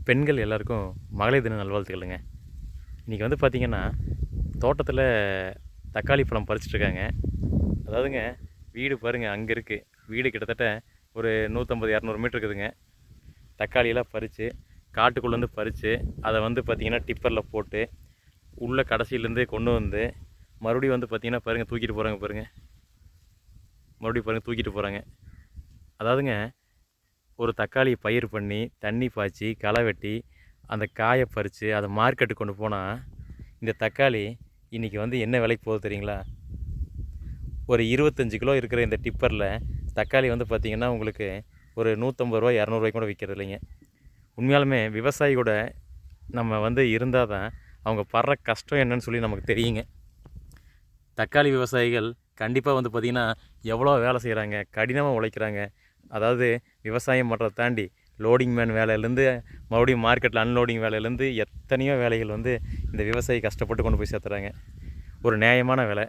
பெண்கள் எல்லாருக்கும் மகளிர் தின நல்வாழ்த்துக்களுங்க. இன்றைக்கி வந்து பார்த்திங்கன்னா, தோட்டத்தில் தக்காளி பழம் பறிச்சிட்ருக்காங்க. அதாவதுங்க, வீடு பாருங்கள் அங்கே இருக்குது. வீடு கிட்டத்தட்ட ஒரு 150, 200 மீட்டர் இருக்குதுங்க. தக்காளியெல்லாம் பறித்து காட்டுக்குள்ளேருந்து பறித்து அதை வந்து பார்த்திங்கன்னா டிப்பரில் போட்டு உள்ளே கடைசியிலேருந்து கொண்டு வந்து மறுபடியும் வந்து பார்த்திங்கன்னா பாருங்கள் தூக்கிட்டு போகிறாங்க பாருங்கள். மறுபடியும் பாருங்கள் தூக்கிட்டு போகிறாங்க. அதாவதுங்க, ஒரு தக்காளியை பயிர் பண்ணி தண்ணி பாய்ச்சி களை வெட்டி அந்த காயை பறித்து அதை மார்க்கெட்டுக்கு கொண்டு போனால் இந்த தக்காளி இன்றைக்கி வந்து என்ன விலைக்கு போகுது தெரியுங்களா? ஒரு 25 கிலோ இருக்கிற இந்த டிப்பரில் தக்காளி வந்து பார்த்திங்கன்னா உங்களுக்கு ஒரு 150 ரூபா 200 கூட விற்கிறது இல்லைங்க. உண்மையாலுமே விவசாயி கூட நம்ம வந்து இருந்தால் தான் அவங்க படுற கஷ்டம் என்னன்னு சொல்லி நமக்கு தெரியுங்க. தக்காளி விவசாயிகள் கண்டிப்பாக வந்து பார்த்திங்கன்னா எவ்வளோ வேலை செய்கிறாங்க, கடினமாக உழைக்கிறாங்க. அதாவது விவசாயம் பண்ணுறதை தாண்டி லோடிங் மேன் வேலையிலேருந்து மறுபடியும் மார்க்கெட்டில் அன்லோடிங் வேலையிலேருந்து எத்தனையோ வேலைகள் வந்து இந்த விவசாயி கஷ்டப்பட்டு கொண்டு போய் சேர்த்துறாங்க. ஒரு நியாயமான வேலை.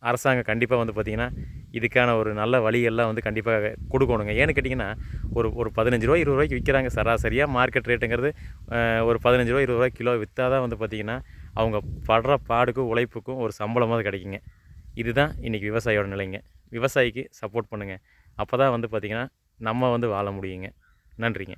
அரசாங்கம் கண்டிப்பாக வந்து பார்த்திங்கன்னா இதுக்கான ஒரு நல்ல வழியெல்லாம் வந்து கண்டிப்பாக கொடுக்கணுங்க. ஏன்னு கேட்டிங்கன்னா ஒரு 15 ரூபா 20 ரூபாய்க்கு விற்கிறாங்க. சராசரியாக மார்க்கெட் ரேட்டுங்கிறது ஒரு 15 ரூபா 20 ரூபாய் கிலோ விற்றா தான் வந்து பார்த்திங்கன்னா அவங்க படுற பாடுக்கும் உழைப்புக்கும் ஒரு சம்பளமாக கிடைக்குங்க. இதுதான் இன்றைக்கி விவசாயியோட நிலைங்க. விவசாயிக்கு சப்போர்ட் பண்ணுங்கள். அப்போ தான் வந்து பார்த்திங்கன்னா நம்ம வந்து வாழ முடியுங்க. நன்றிங்க.